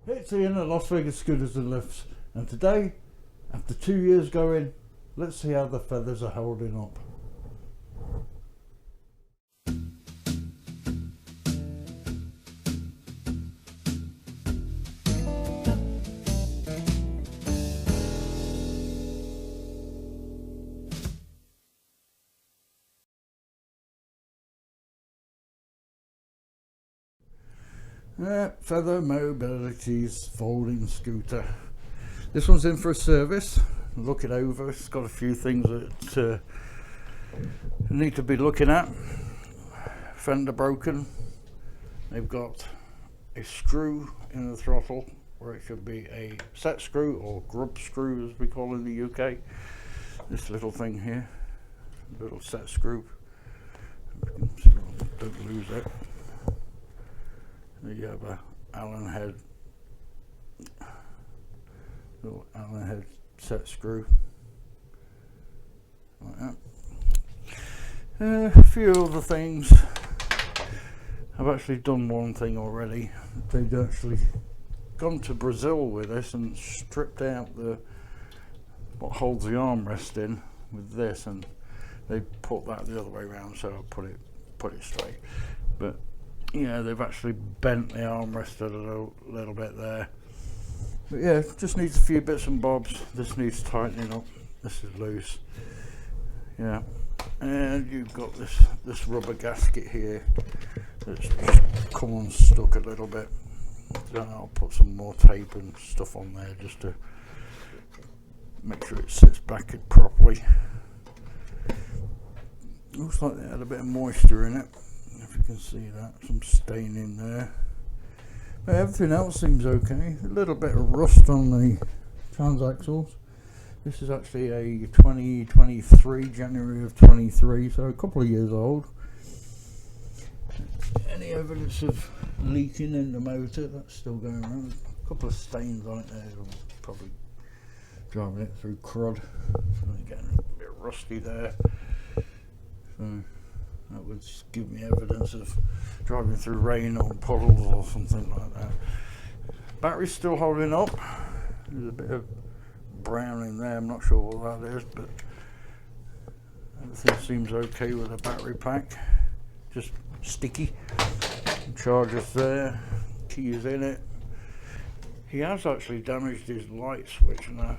It's Ian at Las Vegas Scooters and Lifts, and today, after 2 years going, let's see how the feathers are holding up. Feather Mobility's folding scooter. This one's in for a service. Look it over. It's got a few things that need to be looking at. Fender broken. They've got a screw in the throttle where it should be a set screw, or grub screw as we call in the UK. This little thing here, little set screw. Don't lose it. You have a Allen head, little Allen head set screw, like that. A few other things. I've actually done one thing already. They've actually gone to Brazil with this and stripped out what holds the armrest in with this, and they put that the other way around, so I put it straight. But yeah, they've actually bent the armrest a little bit there. But yeah, just needs a few bits and bobs. This needs tightening up. This is loose. Yeah, and you've got this rubber gasket here that's just come unstuck a little bit. So I'll put some more tape and stuff on there just to make sure it sits back properly. Looks like they had a bit of moisture in it. If you can see that, some stain in there. But everything else seems okay. A little bit of rust on the transaxles. This is actually a 2023, January of 23, so a couple of years old. Any evidence of leaking in the motor, that's still going around. A couple of stains on it there, probably driving it through crud. So getting a bit rusty there. So that would give me evidence of driving through rain or puddles or something like that. Battery's still holding up. There's a bit of brown in there, I'm not sure what that is, but everything seems okay with the battery pack. Just sticky. Charger's there, keys in it. He has actually damaged his light switch, and I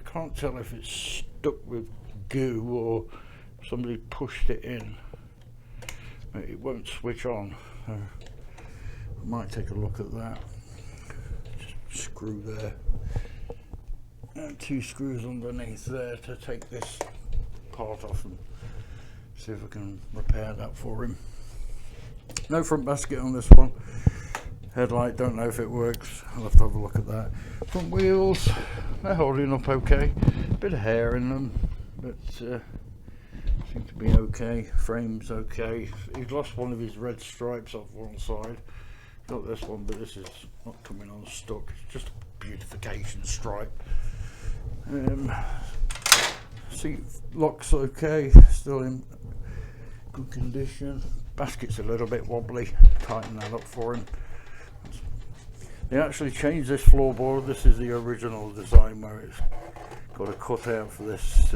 can't tell if it's stuck with goo or somebody pushed it in. It won't switch on. I might take a look at that. Just screw there. And 2 screws underneath there to take this part off and see if I can repair that for him. No front basket on this one. Headlight, don't know if it works. I'll have to have a look at that. Front wheels, they're holding up okay. Bit of hair in them, but seem to be okay. Frame's okay. He's lost one of his red stripes off one side. Got this one, but this is not coming on stock. It's just a beautification stripe. Seat lock's okay, still in good condition. Basket's a little bit wobbly. Tighten that up for him. They actually changed this floorboard. This is the original design where it's got a cutout for this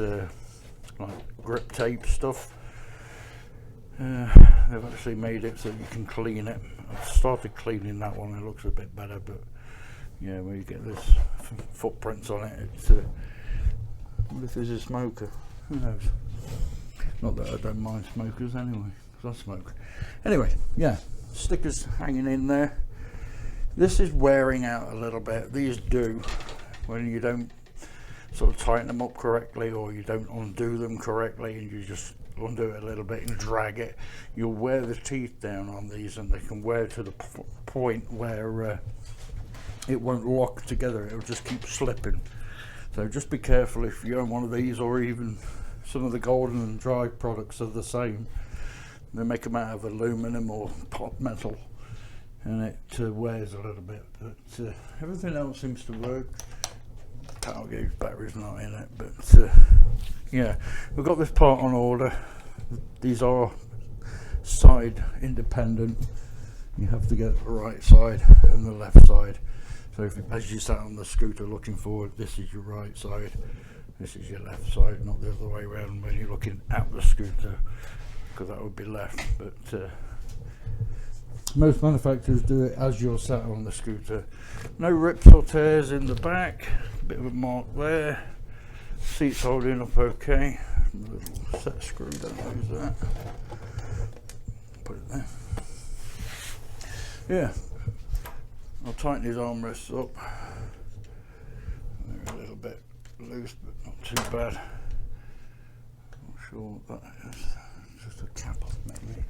like grip tape stuff. They've actually made it so you can clean it. I've started cleaning that one. It looks a bit better, but yeah, when you get this footprints on it, it's what if there's a smoker? Who knows? Not that I don't mind smokers anyway, because I smoke. Anyway, yeah, stickers hanging in there. This is wearing out a little bit. These do when you don't sort of tighten them up correctly, or you don't undo them correctly, and you just undo it a little bit and drag it. You'll wear the teeth down on these, and they can wear to the point where it won't lock together. It'll just keep slipping. So just be careful if you own one of these, or even some of the Golden and Dry products are the same. They make them out of aluminum or pot metal, and it wears a little bit, but everything else seems to work. Power gauge battery's not in it, but yeah, we've got this part on order. These are side independent, You have to get the right side and the left side. So if, as you sat on the scooter looking forward, this is your right side, this is your left side, not the other way around when you're looking at the scooter, because that would be left. But most manufacturers do it as you're sat on the scooter. No rips or tears in the back, bit of a mark there. Seats holding up okay. A little set screw, don't lose that. Put it there. Yeah, I'll tighten his armrests up. They're a little bit loose, but not too bad. Not sure what that is. Just a cap off, maybe.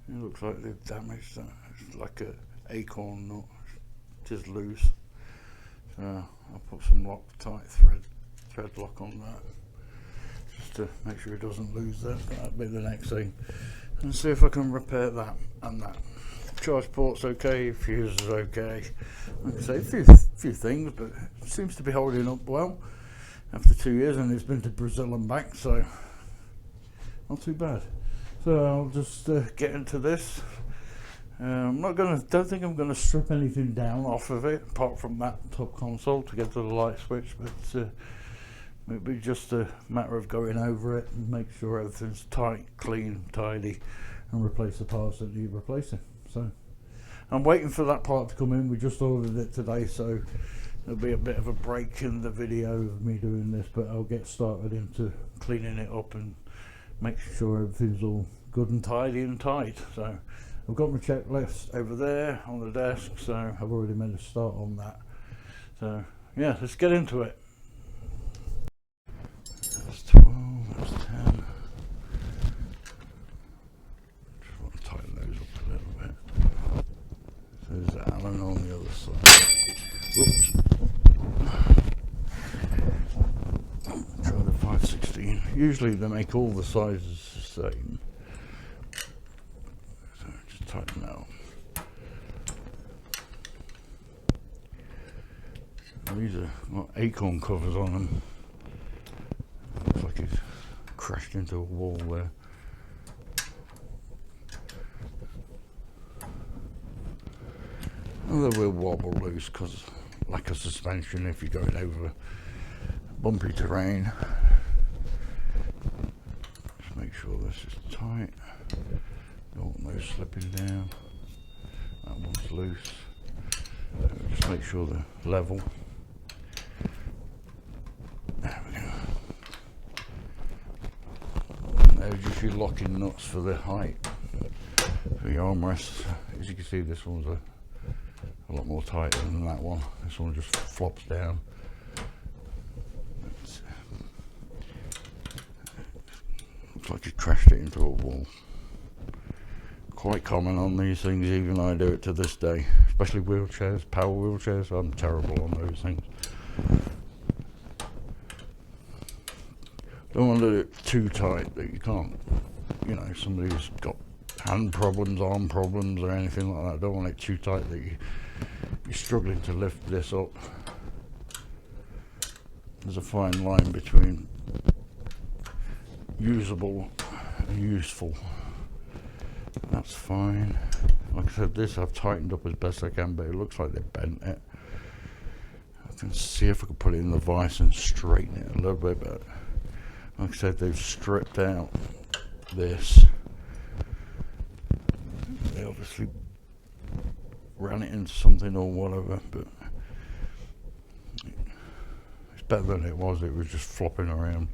It looks like they've damaged that. It's like a acorn nut, just loose. So I'll put some Loctite thread lock on that, just to make sure it doesn't lose that. That'll be the next thing. And see if I can repair that and that. Charge port's okay, fuse is okay. Like I say, a few things, but it seems to be holding up well after 2 years, and it's been to Brazil and back, so not too bad. So I'll just get into this. Don't think I'm gonna strip anything down off of it, apart from that top console to get to the light switch, but it'll be just a matter of going over it and make sure everything's tight, clean, tidy, and replace the parts that need replacing. So I'm waiting for that part to come in. We just ordered it today, so there'll be a bit of a break in the video of me doing this, but I'll get started into cleaning it up and make sure everything's all good and tidy and tight. So I've got my checklist over there on the desk, so I've already made a start on that. So yeah, let's get into it. That's 12, that's 10. Just want to tighten those up a little bit. So there's Allen on the other side. Oops. Try the 516. Usually they make all the sizes the same. So just tighten that up. These are got acorn covers on them. Looks like it's crashed into a wall there. And they will wobble loose because lack of suspension if you're going over bumpy terrain. Just make sure this is tight. Don't want those slipping down. That one's loose. So just make sure they're level. There we go. And they're just your locking nuts for the height for your armrests. As you can see, this one's a lot more tighter than that one. This one just flops down. Looks like you crashed it into a wall. Quite common on these things, even I do it to this day, especially wheelchairs, power wheelchairs. I'm terrible on those things. Don't want to do it too tight that you can't, you know, somebody who's got hand problems, arm problems or anything like that. Don't want it too tight that you're struggling to lift this up. There's a fine line between usable and useful. That's fine. Like I said, this I've tightened up as best I can, but it looks like they bent it. I can see if I can put it in the vise and straighten it a little bit, but like I said, they've stripped out this. They obviously ran it into something or whatever, but it's better than it was. It was just flopping around.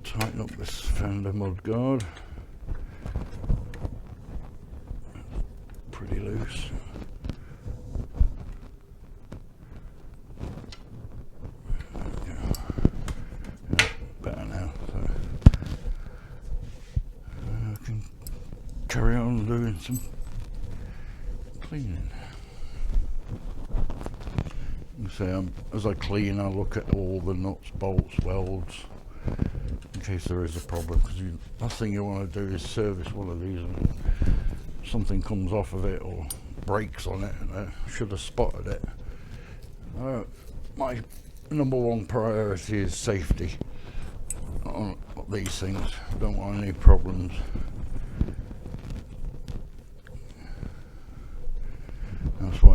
Tighten up this fender mud guard. Pretty loose. Yeah, better now. So I can carry on doing some cleaning. You see, as I clean, I look at all the nuts, bolts, welds, in case there is a problem. Because the last thing you want to do is service one of these and something comes off of it or breaks on it, and I should have spotted it. My number one priority is safety on these things. I don't want any problems.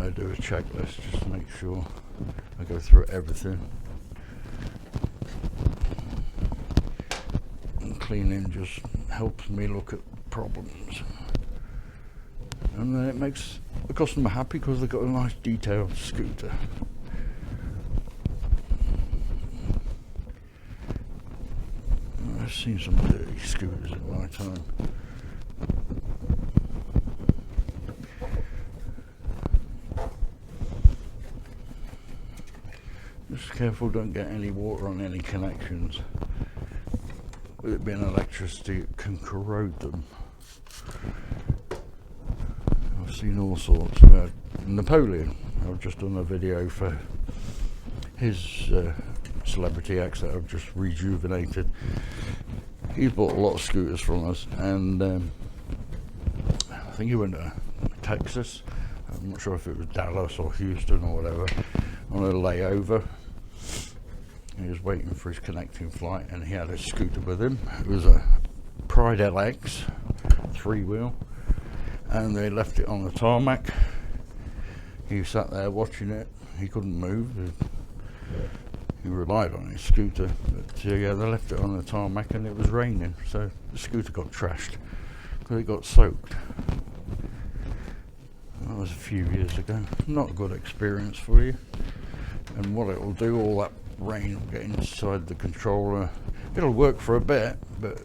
why I do a checklist, just to make sure I go through everything. And cleaning just helps me look at problems. And then it makes the customer happy because they've got a nice detailed scooter. I've seen some dirty scooters in my time. Just careful, don't get any water on any connections. With it being electricity, it can corrode them. I've seen all sorts. Napoleon, I've just done a video for his Celebrity X that I've just rejuvenated. He's bought a lot of scooters from us, and I think he went to Texas. I'm not sure if it was Dallas or Houston or whatever, on a layover. He was waiting for his connecting flight, and he had a scooter with him. It was a Pride LX 3-wheel, and they left it on the tarmac. He sat there watching it. He couldn't move. He relied on his scooter, but yeah, they left it on the tarmac, and it was raining, so the scooter got trashed because it got soaked. That was a few years ago. Not a good experience for you. And what it will do, all that rain will get inside the controller. It'll work for a bit, but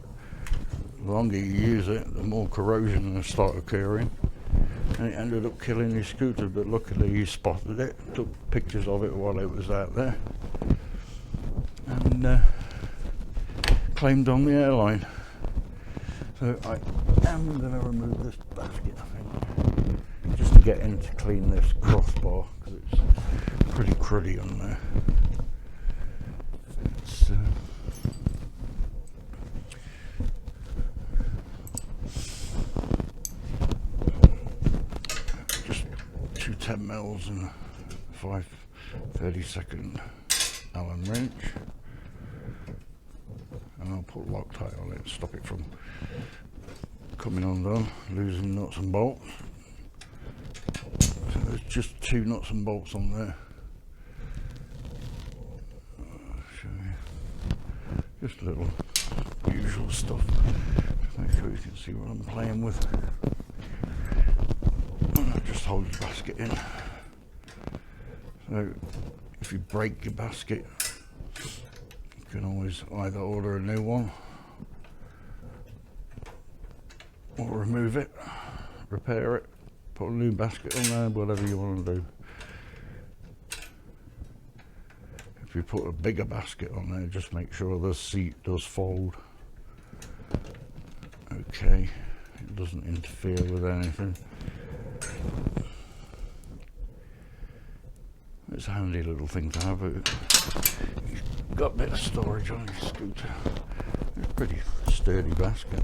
the longer you use it, the more corrosion will start occurring. And it ended up killing his scooter, but luckily he spotted it, took pictures of it while it was out there, and claimed on the airline. So I am going to remove this basket, I think, just to get in to clean this crossbar, because it's pretty cruddy on there. It's, just 2 10mm and a 5 32nd Allen wrench, and I'll put Loctite on it to stop it from coming undone, losing nuts and bolts. So there's just 2 nuts and bolts on there. I'll show you. Just a little usual stuff. Just make sure you can see what I'm playing with. And that just holds the basket in. So if you break your basket, you can always either order a new one or remove it, repair it, put a new basket on there, whatever you want to do. If you put a bigger basket on there, just make sure the seat does fold. Okay, it doesn't interfere with anything. It's a handy little thing to have. You've got a bit of storage on your scooter. It's a pretty sturdy basket,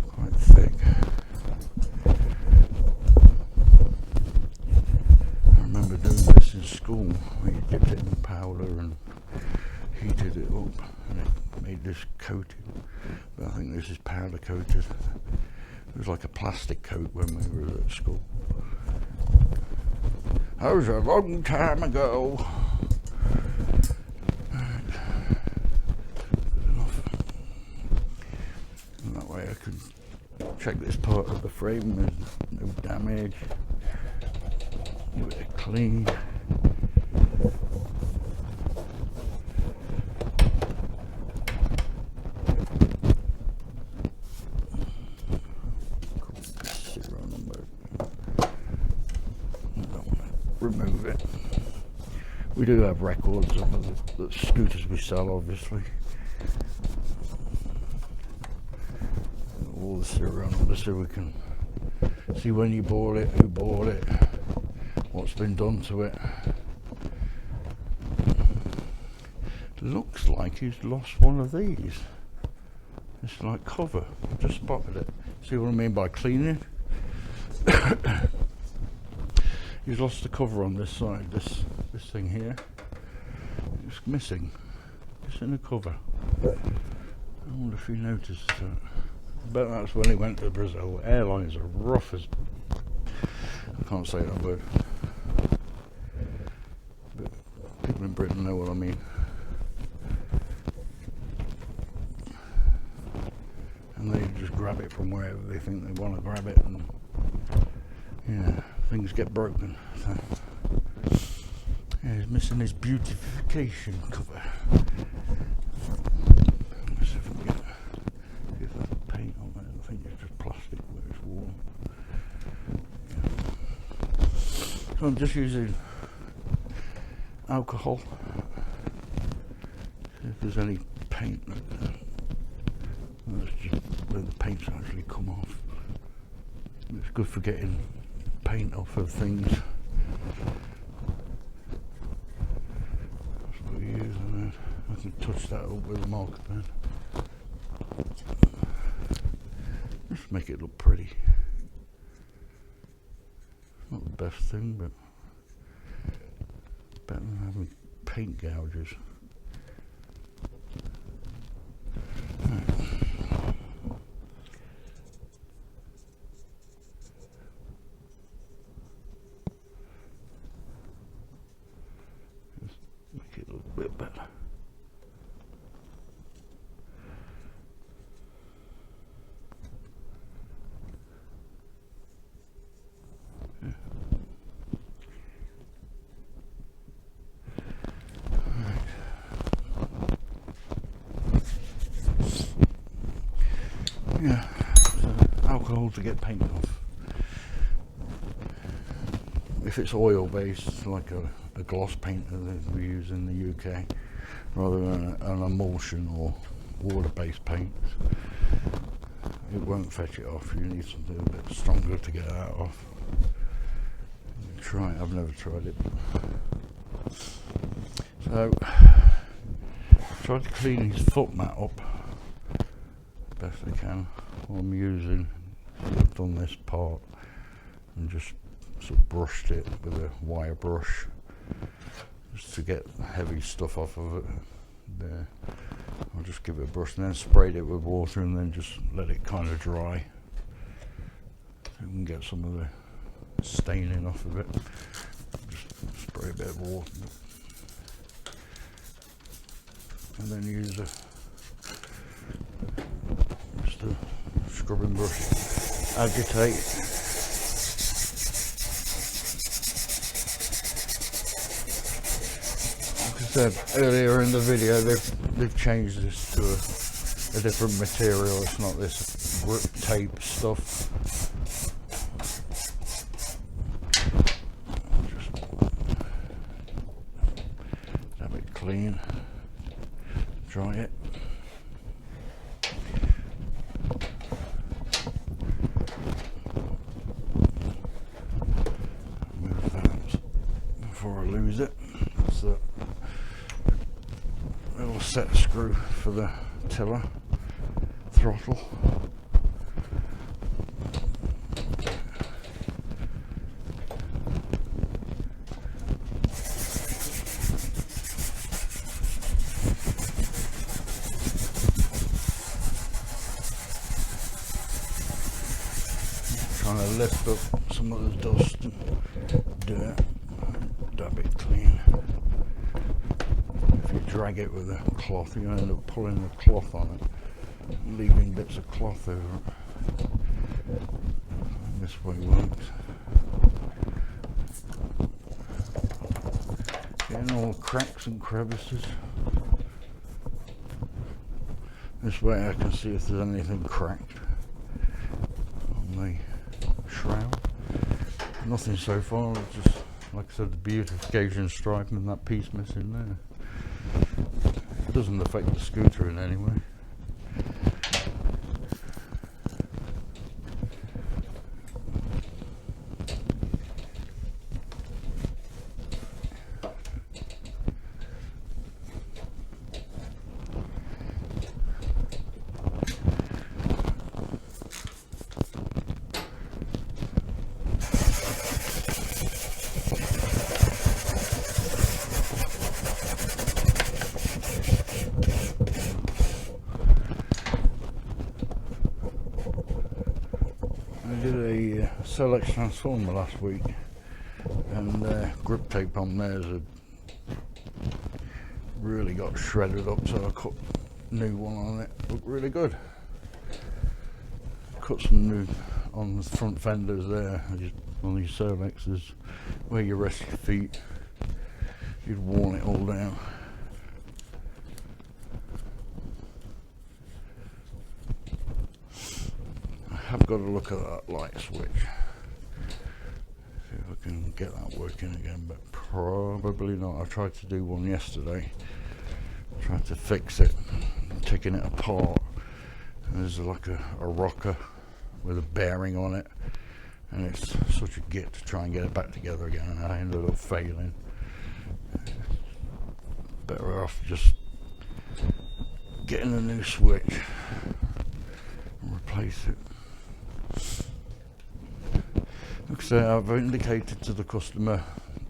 quite thick. I remember doing this in school, where you dipped it in powder and heated it up, and it made this coating. But I think this is powder coated. It was like a plastic coat when we were at school. That was a long time ago. Right. Good enough. And that way I can check this part of the frame with no damage. Give it a clean. Remove it. We do have records of the scooters we sell, obviously. All the serial numbers, so we can see when you bought it, who bought it, what's been done to it. Looks like he's lost one of these. It's like cover. I just spotted it. See what I mean by cleaning? He's lost the cover on this side, this thing here. It's missing. It's in the cover. I wonder if he noticed that. I bet that's when he went to Brazil. Airlines are rough as... can't say that word. But people in Britain know what I mean. And they just grab it from wherever they think they want to grab it, and yeah, things get broken. So, yeah, he's missing his beautification cover. Let's see if we can get that paint on there. I think it's just plastic where it's warm. Yeah. So I'm just using alcohol. See if there's any paint. That's just where the paint's actually come off. It's good for getting paint off of things. That's what we use, and then I can touch that up with a marker pen. Just make it look pretty. Not the best thing, but better than having paint gouges. Yeah, so alcohol to get paint off. If it's oil based, like a gloss painter that we use in the UK, rather than an emulsion or water based paints, it won't fetch it off. You need something a bit stronger to get that off. Try it, I've never tried it. So, tried to clean his foot mat up best I can. What I'm using, I've done this part and just sort of brushed it with a wire brush just to get heavy stuff off of it. There, I'll just give it a brush and then sprayed it with water and then just let it kind of dry so we can get some of the staining off of it. Just spray a bit of water and then use a scrubbing brush, agitate. Like I said earlier in the video, they've changed this to a different material. It's not this grip tape stuff. Just have it clean, dry it. Before I lose it, it's the little set screw for the tiller throttle. Trying to lift up some of the dust and dirt. Dab it clean. If you drag it with a cloth, you end up pulling the cloth on it, leaving bits of cloth over it. And this way works. Getting all cracks and crevices. This way I can see if there's anything cracked on the shroud. Nothing so far, it's just like I said, the beautification stripe and that piece missing there. It doesn't affect the scooter in any way. SLX transformer last week, and grip tape on theirs had really got shredded up, so I cut a new one on it. Looked really good. Cut some new on the front fenders there. On these SLXs, where you rest your feet, you'd worn it all down. I have got to look at that light switch, see if I can get that working again, but probably not. I tried to do one yesterday, tried to fix it, taking it apart. There's like a rocker with a bearing on it, and it's such a git to try and get it back together again, and I ended up failing. Better off just getting a new switch and replace it. So I've indicated to the customer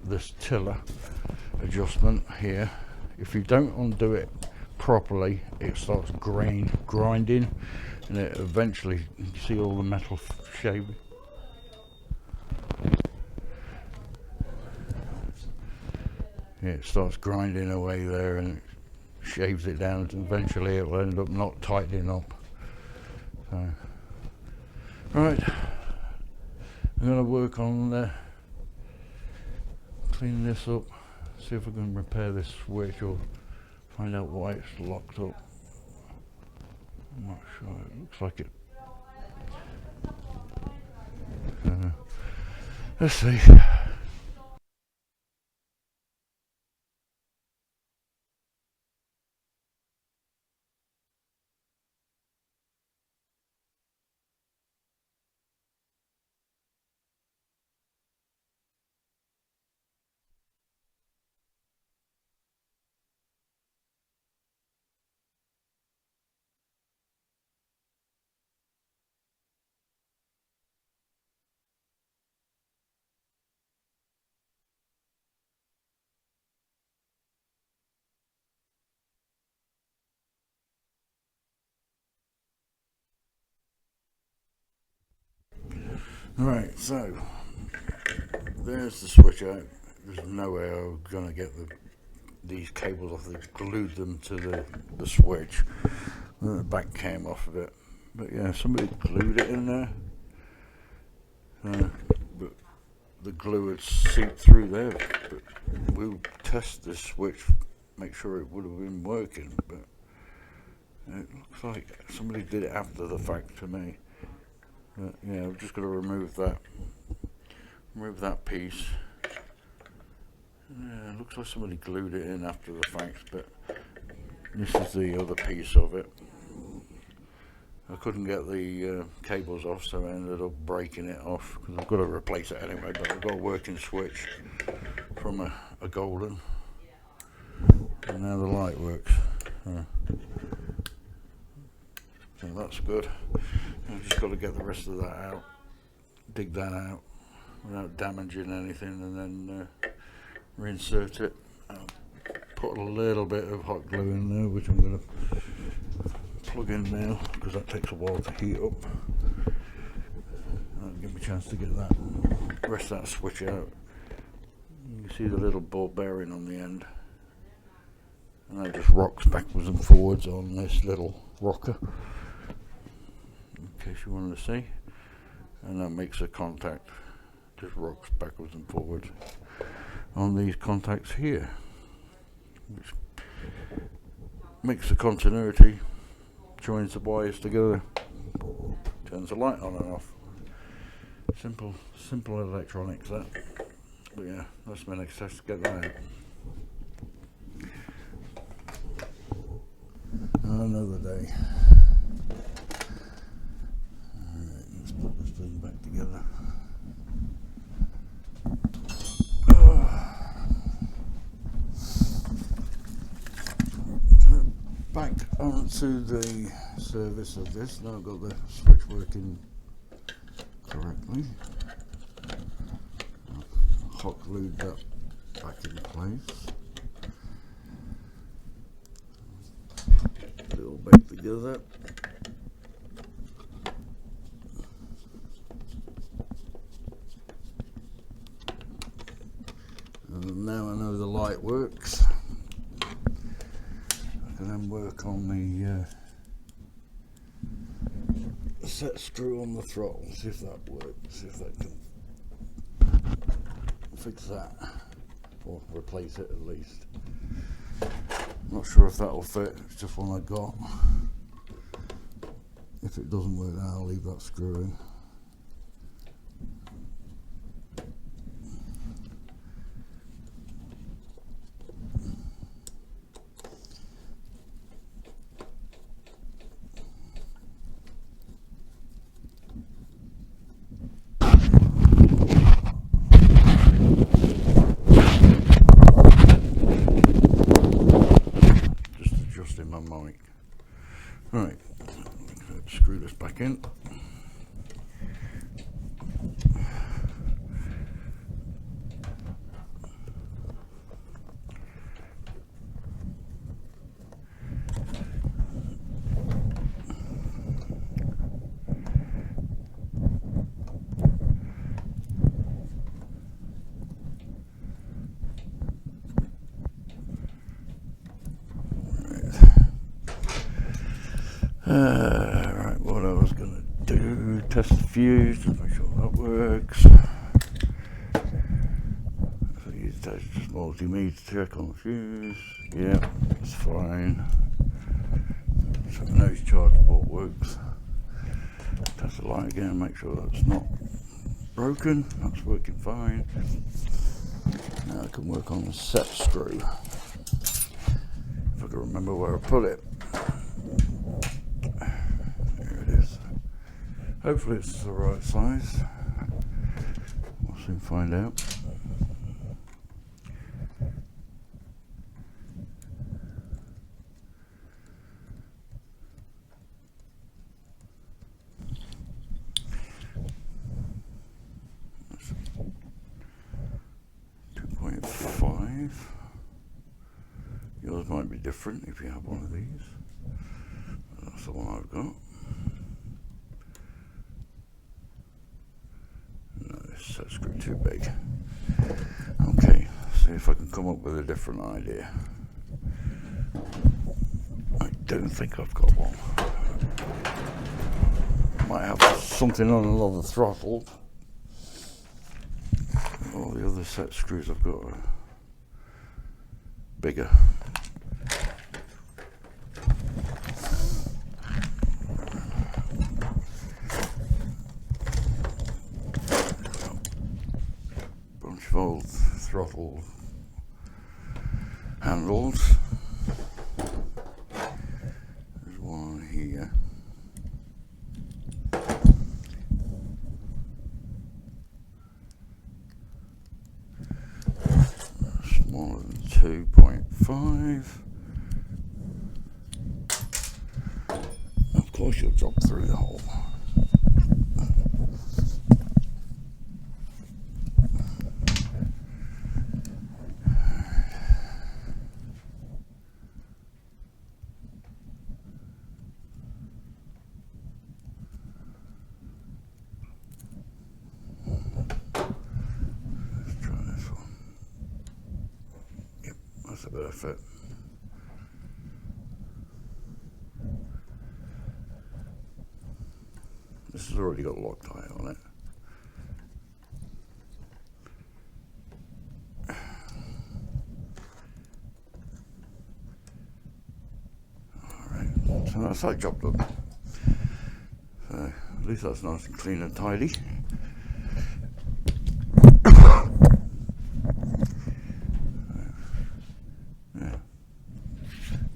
this tiller adjustment here. If you don't undo it properly, it starts grinding, and it eventually, you see all the metal shaving. Yeah, it starts grinding away there, and it shaves it down, and eventually it will end up not tightening up. So, right, I'm going to work on cleaning this up, see if I can repair this switch or find out why it's locked up. I'm not sure, it looks like it. Let's see. Right, so there's the switch out. There's no way I was going to get these cables off. They glued them to the switch, and the back came off of it. But yeah, somebody glued it in there. But the glue had seeped through there. But we'll test this switch, make sure it would have been working. But it looks like somebody did it after the fact to me. But yeah, I've just got to remove that piece. Yeah, it looks like somebody glued it in after the fact, but this is the other piece of it. I couldn't get the cables off, so I ended up breaking it off, because I've got to replace it anyway. But I've got a working switch from a golden, and now the light works. So that's good. I've just got to get the rest of that out, dig that out without damaging anything, and then reinsert it. I'll put a little bit of hot glue in there, which I'm going to plug in now, because that takes a while to heat up. That'll give me a chance to get that rest of that switch out. You can see the little ball bearing on the end, and that just rocks backwards and forwards on this little rocker, in case you wanted to see. And that makes a contact, just rocks backwards and forwards on these contacts here, which makes the continuity, joins the wires together, turns the light on and off. Simple electronics, that. But yeah, that's my next test, to get that out. Another day. Alright, let's put this thing back together. Back onto the service of this. Now I've got the switch working correctly. I've hot glued that back in place. Put it all back together. now I know the light works, I can then work on the set screw on the throttle, see if that works, see if that can fix that, or replace it at least. Not sure if that will fit, it's just one I got. If it doesn't work, then I'll leave that screw in. My mic. Right, screw this back in. Right, what I was going to do, test the fuse, just make sure that works. So use just multimeter to check on the fuse. Yeah, it's fine. So the nose charge port works. Test the light again, make sure that's not broken. That's working fine. Now I can work on the set screw. If I can remember where I put it. Hopefully it's the right size. We'll soon find out. That's 2.5. Yours might be different if you have one of these. That's the one I've got. Set screw too big. Okay, see if I can come up with a different idea. I don't think I've got one. Might have something on another throttle. All the other set screws I've got are bigger. Old throttle handles. There's one here. Smaller than 2.5. Of course you'll drop through the hole. That's a better fit. This has already got Loctite on it. Alright, so that's that job done. So at least that's nice and clean and tidy.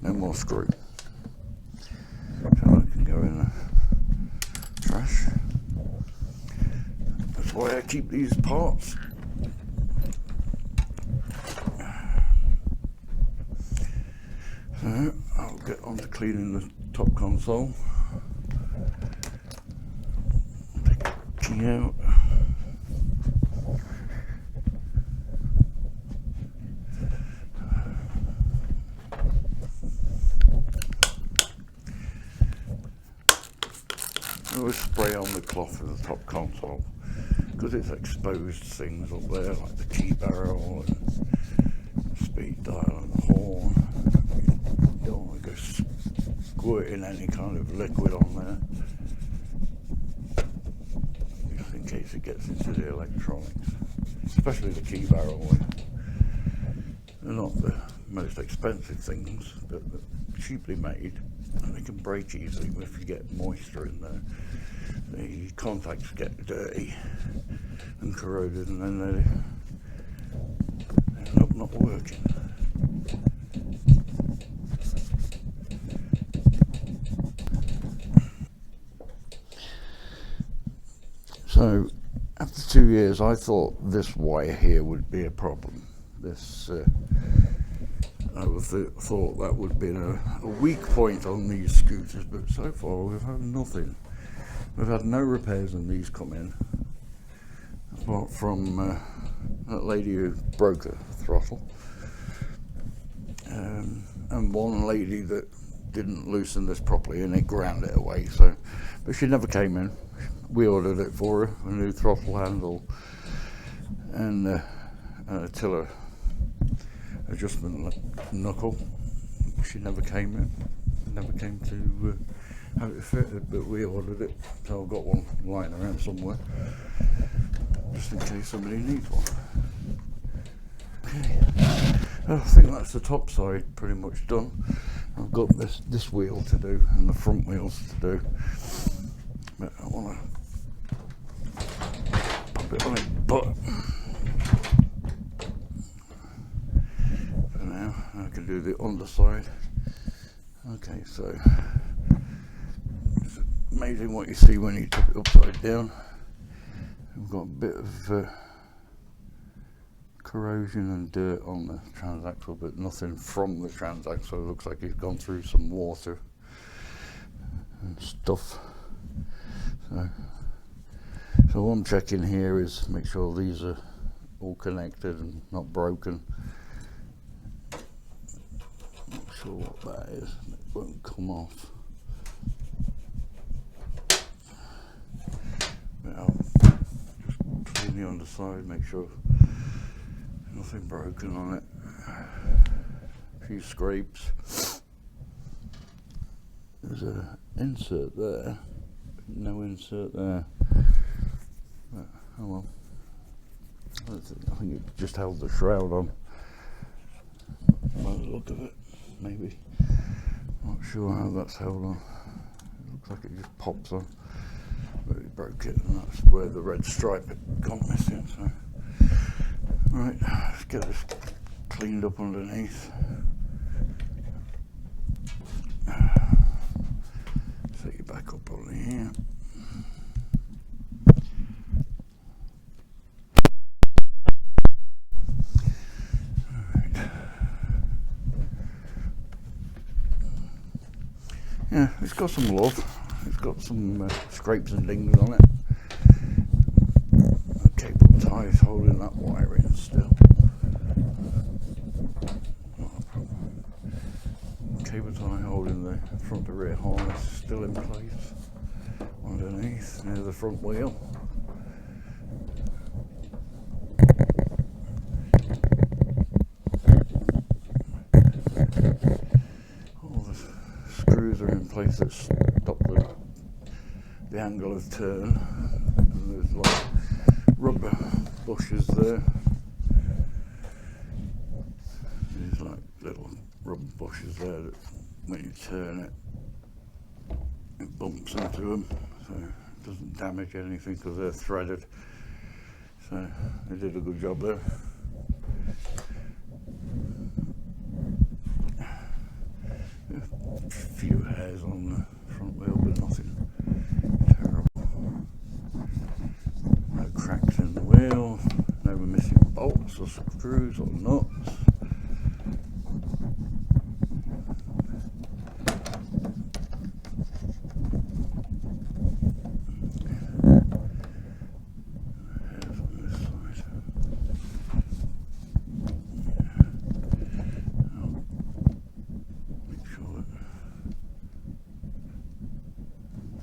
No more screw. So that can go in the trash. That's why I keep these parts. So I'll get on to cleaning the top console. Take the key out. I always spray on the cloth of the top console because it's exposed things up there like the key barrel and speed dial and horn. You don't want to go squirting any kind of liquid on there, just in case it gets into the electronics, especially the key barrel. They're not the most expensive things, but they're cheaply made, and they can break easily if you get moisture in there. The contacts get dirty and corroded, and then they end up not working. So after 2 years, I thought this wire here would be a problem. This I thought that would be a weak point on these scooters, but so far we've had nothing. We've had no repairs on these come in, apart from that lady who broke a throttle, and one lady that didn't loosen this properly and it ground it away. So, but she never came in. We ordered it for her, a new throttle handle and a tiller adjustment knuckle. She never came in, never came to have it fitted, but we ordered it, so I've got one lying around somewhere just in case somebody needs one. Okay, I think that's the top side pretty much done. I've got this wheel to do and the front wheels to do, but I want to pop it on it, but for now I can do the underside. Okay, so it's amazing what you see when you tip it upside down. We've got a bit of corrosion and dirt on the transaxle, but nothing from the transaxle. It looks like it's gone through some water and stuff. So what I'm checking here is make sure these are all connected and not broken. Not sure what that is. It won't come off. But I'll just clean the underside, make sure nothing broken on it. A few scrapes. There's an insert there, no insert there. But, oh well. I think it just held the shroud on. By the look of it, maybe. Not sure how that's held on. It looks like it just pops on. But it broke it, and that's where the red stripe had gone missing. So. Right, let's get this cleaned up underneath. Set you back up on here. Alright. Yeah, it's got some love. It's got some scrapes and dings on it. Cable ties holding that wire in still. Not a problem. Cable tie holding the front to rear harness still in place underneath near the front wheel. All the screws are in place that stop the angle of turn. And there's like rubber bushes there. There's like little rubber bushes there that when you turn it, it bumps into them, so it doesn't damage anything because they're threaded. So they did a good job there. A few hairs on the front wheel, but nothing terrible. No cracks in the wheel, no missing bolts or screws or nuts. Hairs on this side. I'll make sure that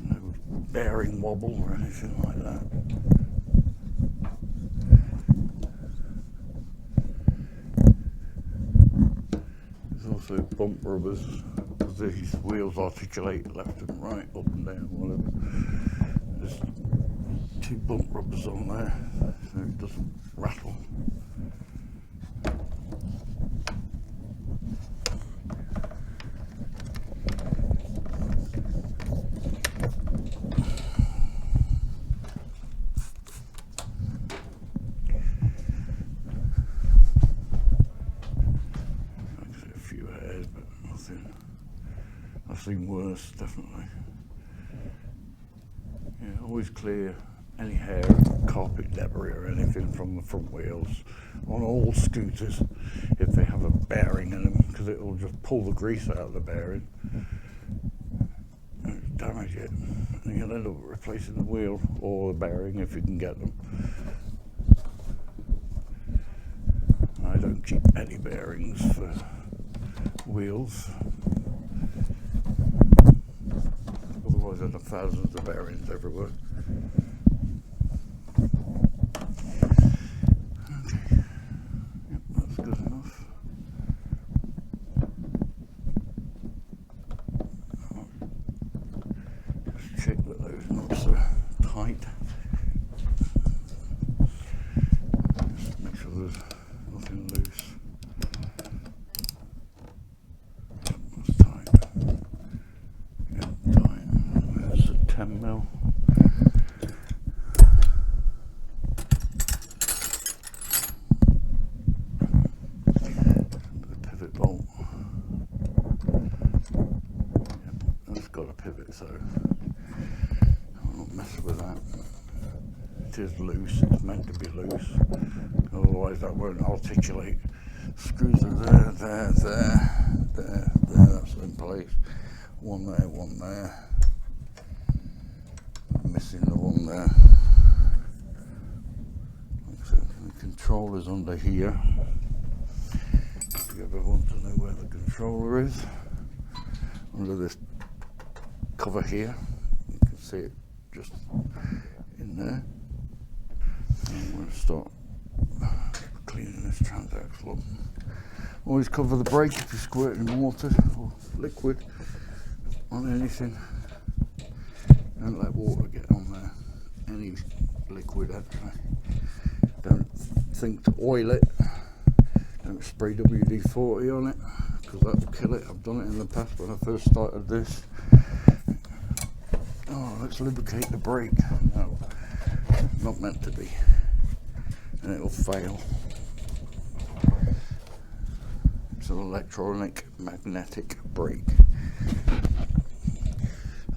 no bearing wobble or anything like that. also bump rubbers, because these wheels articulate left and right, up and down, whatever. There's 2 bump rubbers on there, so it doesn't rattle. I've seen worse, definitely. Yeah, always clear any hair, carpet debris or anything from the front wheels on all scooters if they have a bearing in them, because it will just pull the grease out of the bearing and damage it. And you'll end up replacing the wheel or the bearing if you can get them. I don't keep any bearings for wheels. Otherwise I'd have thousands of bearings everywhere. Okay, yep, that's good enough. Just check that those nuts are tight. Just make sure there's nothing loose. That's tight. Yep, tight. There's a 10mm. The pivot bolt. Yep, that's got a pivot, so I'll not mess with that. It is loose, it's meant to be loose, otherwise that won't articulate. Screws are there, that's in place. One there. I'm missing the one there. So the controller's under here. If you ever want to know where the controller is, under this cover here, you can see it just in there. I'm going to start cleaning this transaxle up. Always cover the brake if you're squirting water or liquid on anything. Don't let water get on there. Any liquid actually. Don't think to oil it. Don't spray WD-40 on it, because that will kill it. I've done it in the past when I first started this. Oh, let's lubricate the brake. No, not meant to be. And it'll fail. It's an electronic magnetic brake.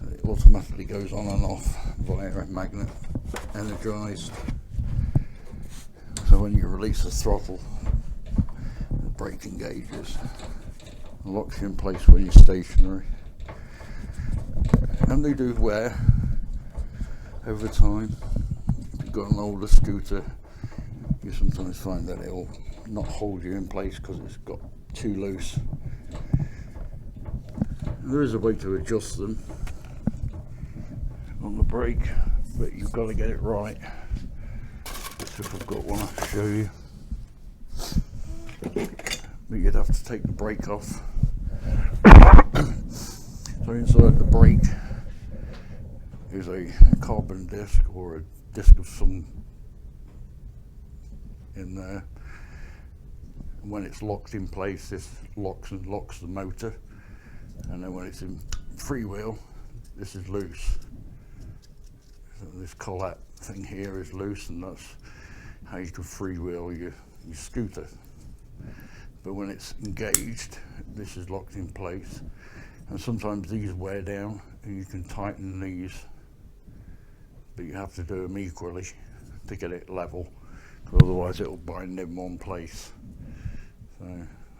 So it automatically goes on and off via a magnet, energized. So when you release the throttle, the brake engages and locks you in place when you're stationary. And they do wear over time. If you've got an older scooter, you sometimes find that it'll not hold you in place because it's got too loose. And there is a way to adjust them on the brake, but you've got to get it right. Let's see if I've got one I can show you. But you'd have to take the brake off. So inside the brake is a carbon disc or a disc of some in there. And when it's locked in place, this locks the motor, and then when it's in freewheel, this is loose. So this collet thing here is loose, and that's how you can freewheel your scooter. But when it's engaged, this is locked in place, and sometimes these wear down and you can tighten these, but you have to do them equally to get it level, because otherwise it'll bind in one place. So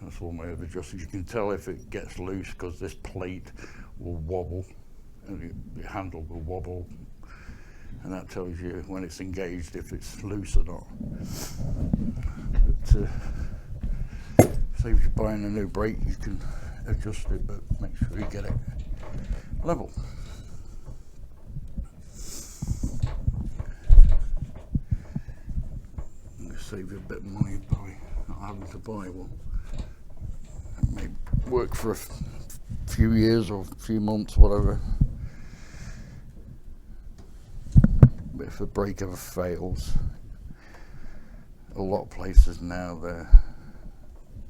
that's one way of adjusting. You can tell if it gets loose because this plate will wobble, and the handle will wobble, and that tells you when it's engaged if it's loose or not. But saves you buying a new brake. You can adjust it, but make sure you get it level. Save you a bit of money by not having to buy one. And maybe work for a few years or a few months, whatever. But if the brake ever fails, a lot of places now they're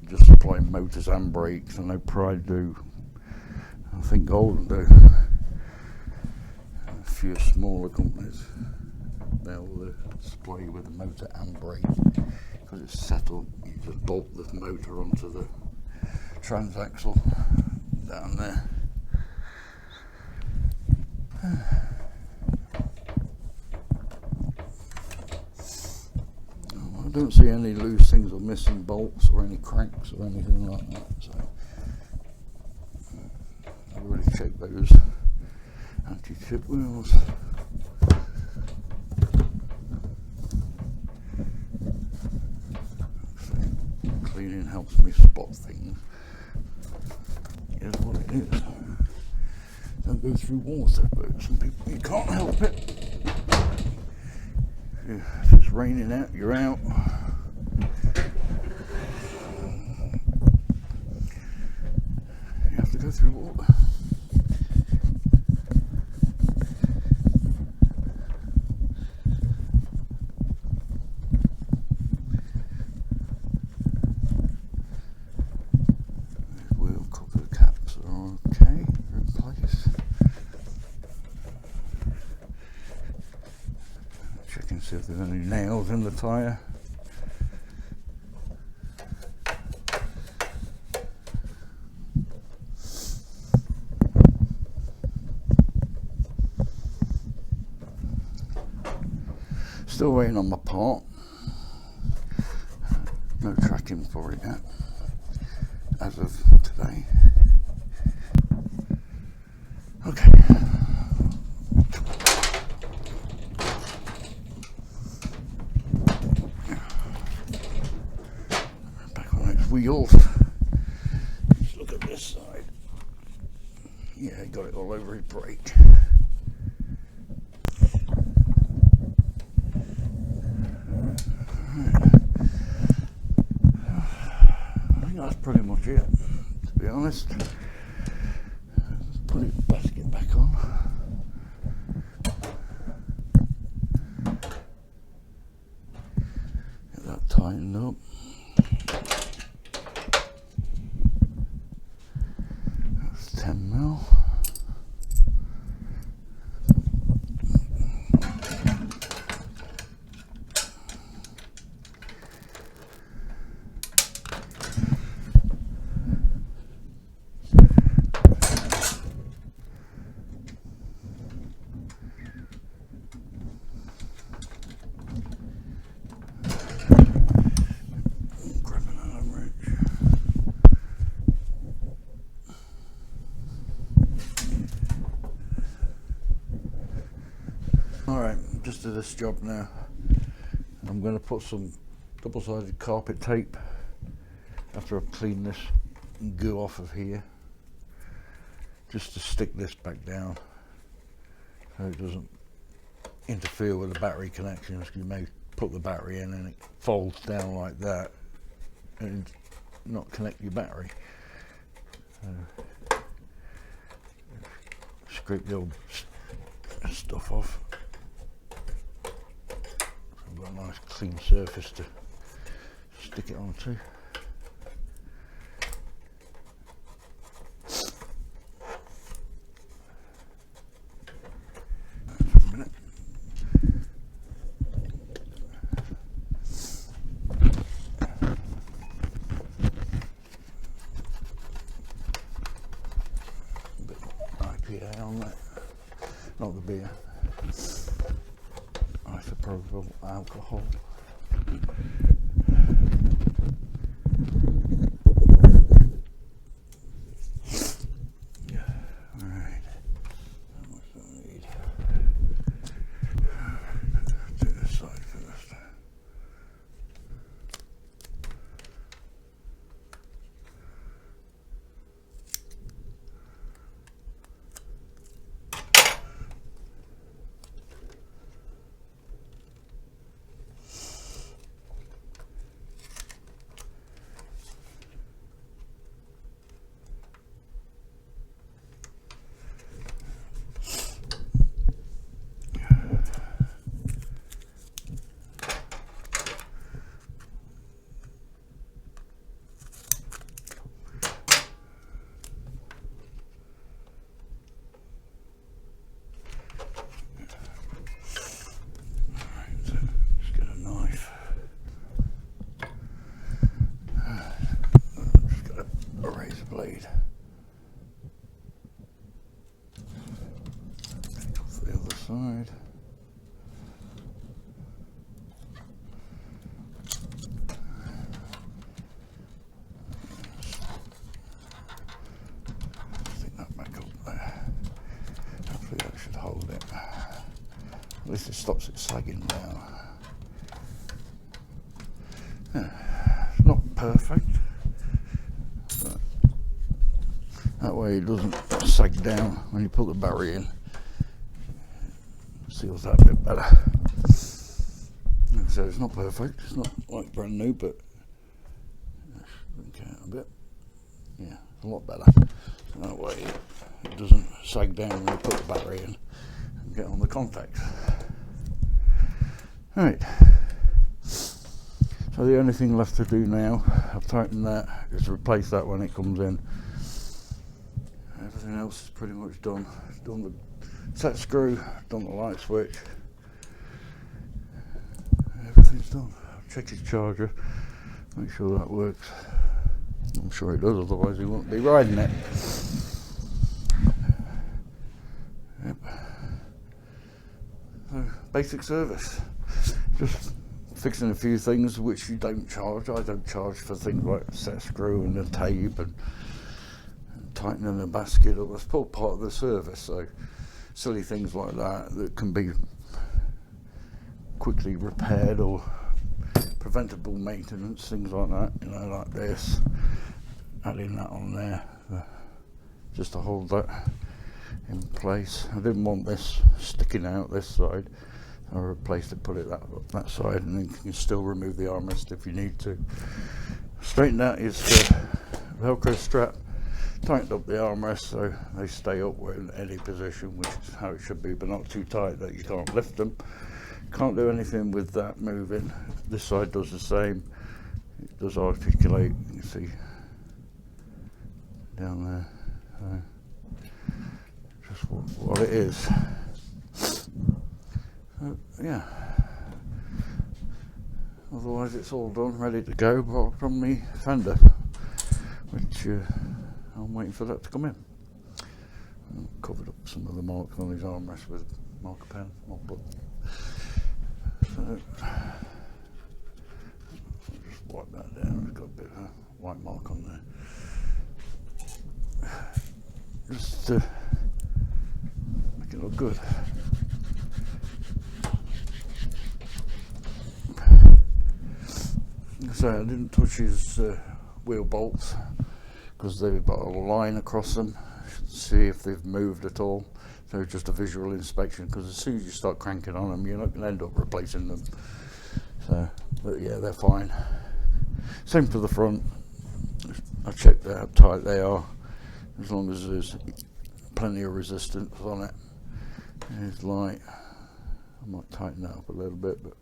just supplying motors and brakes. I know Pride do, I think Golden do, a few smaller companies, they'll supply you with a motor and brake because it's settled. You just bolt the motor onto the transaxle down there. I don't see any loose things or missing bolts or any cracks or anything like that, so I've already checked those anti-chip wheels. So cleaning helps me spot things. Here's what it is. Don't go through water, but some people, you can't help it. If it's raining out, you're out. You have to go through water. The wheel cover caps are okay, they're in place. Check and see if there's any nails in the tyre. Still waiting on my part. No tracking for it yet, as of today. Okay. Back on its wheels. Let's look at this side. Yeah, he got it all over his brake. That's pretty much it, to be honest. Put his basket back on. Get that tightened up. That's 10 mil. Alright, just do this job now. I'm going to put some double-sided carpet tape after I've cleaned this goo off of here, just to stick this back down so it doesn't interfere with the battery connections. You may put the battery in and it folds down like that and not connect your battery. Scrape the old stuff off. I've got a nice clean surface to stick it onto. A minute. A bit of IPA on that, not the beer. Isopropyl alcohol. Alright, how much do I need? Do this side first. least it stops it sagging down. Yeah, it's not perfect, but that way it doesn't sag down when you put the battery in. Seals that a bit better. Like I said, it's not perfect, it's not like brand new, but okay, a bit. Yeah, a lot better. So that way it doesn't sag down when you put the battery in and get on the contacts. Right. So the only thing left to do now, I've tightened that, is replace that when it comes in. Everything else is pretty much done. Done the set screw, done the light switch. Everything's done. I'll check his charger, make sure that works. I'm sure it does, otherwise he wouldn't be riding it. Yep. So, basic service. Just fixing a few things which you don't charge. I don't charge for things like a set screw and a tape and tightening the basket up. That's all part of the service. So silly things like that can be quickly repaired, or preventable maintenance, things like that, you know, like this, adding that on there just to hold that in place. I didn't want this sticking out this side, I replaced it, put it that side, and then you can still remove the armrest if you need to. Straighten out his Velcro strap, tightened up the armrest so they stay up in any position, which is how it should be, but not too tight that you can't lift them. Can't do anything with that moving. This side does the same. It does articulate, you can see down there. So just what it is. Yeah. Otherwise it's all done, ready to go, apart from the fender, which I'm waiting for that to come in. I've covered up some of the marks on his armrest with marker pen, marker. So I'll just wipe that down. It's got a bit of a white mark on there. Just to make it look good. So I didn't touch his wheel bolts because they've got a line across them. See if they've moved at all. So just a visual inspection, because as soon as you start cranking on them, you're not going to end up replacing them. So, but yeah, they're fine. Same for the front. I checked how tight they are. As long as there's plenty of resistance on it. It's light. I might tighten that up a little bit, but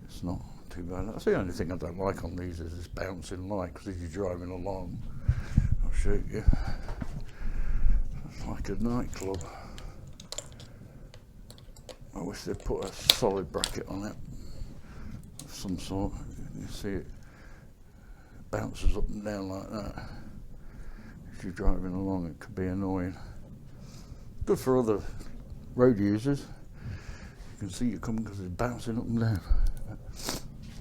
it's not too bad. That's the only thing I don't like on these is this bouncing light, because as you're driving along, I'll show you. It's like a nightclub. I wish they'd put a solid bracket on it of some sort. You see it bounces up and down like that. If you're driving along, it could be annoying. Good for other road users. You can see it coming because it's bouncing up and down.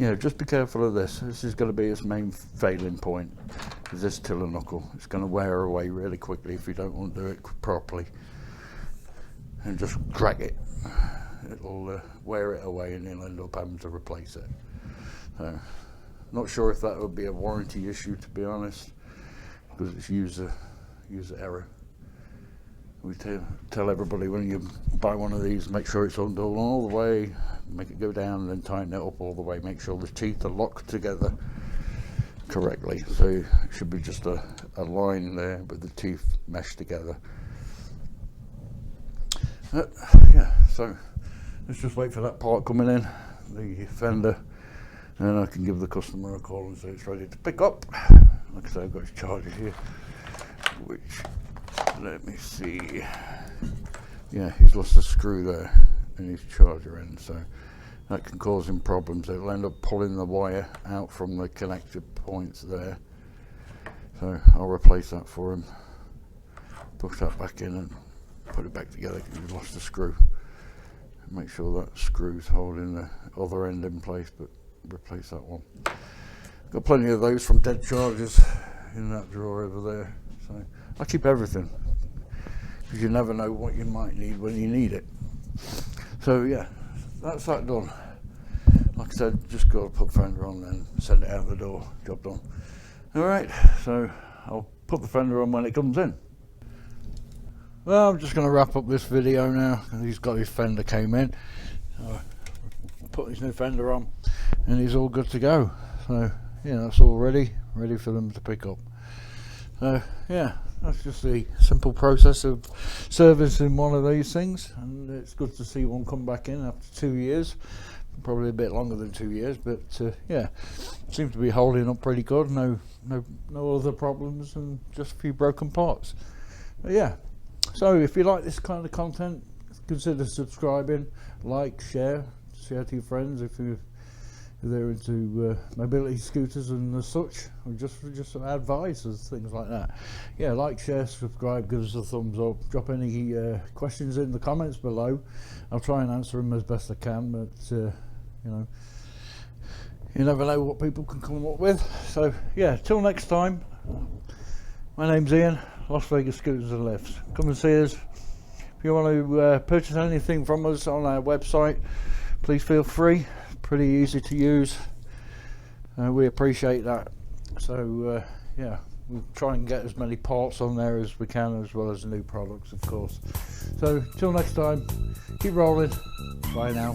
Yeah, just be careful of this. This is going to be its main failing point. Is this tiller knuckle? It's going to wear away really quickly if you don't want to do it properly. And just drag it. It'll wear it away, and you'll end up having to replace it. So, not sure if that would be a warranty issue, to be honest, because it's user error. We tell everybody when you buy one of these, make sure it's undone all the way, make it go down, and then tighten it up all the way. Make sure the teeth are locked together correctly. So it should be just a line there with the teeth meshed together. Yeah, so let's just wait for that part coming in, the fender, and then I can give the customer a call and say it's ready to pick up. Like I say, I've got his charger here, which, let me see, yeah, he's lost a screw there in his charger end, so that can cause him problems. It'll end up pulling the wire out from the connector points there, so I'll replace that for him, push that back in and put it back together because he's lost a screw. Make sure that screw's holding the other end in place, but replace that one. Got plenty of those from dead chargers in that drawer over there, so I keep everything because you never know what you might need when you need it. So yeah, that's that done. Like I said, just got to put the fender on and send it out the door. Job done. Alright, so I'll put the fender on when it comes in. Well, I'm just going to wrap up this video now. He's got his fender came in. So put his new fender on and he's all good to go. So yeah, that's all ready for them to pick up. So yeah, that's just the simple process of servicing one of these things, and it's good to see one come back in after 2 years. Probably a bit longer than 2 years, but yeah, seems to be holding up pretty good. No other problems, and just a few broken parts. But yeah, so if you like this kind of content, consider subscribing, like, share to your friends if they're into mobility scooters and such, or just advice and things like that. Yeah, like, share, subscribe, give us a thumbs up, drop any questions in the comments below. I'll try and answer them as best I can, but you know, you never know what people can come up with. So yeah, till next time, my name's Ian, Las Vegas Scooters and Lifts. Come and see us. If you want to purchase anything from us on our website, please feel free. Pretty easy to use. We appreciate that. So yeah, we'll try and get as many parts on there as we can, as well as new products, of course. So till next time, keep rolling. Bye now.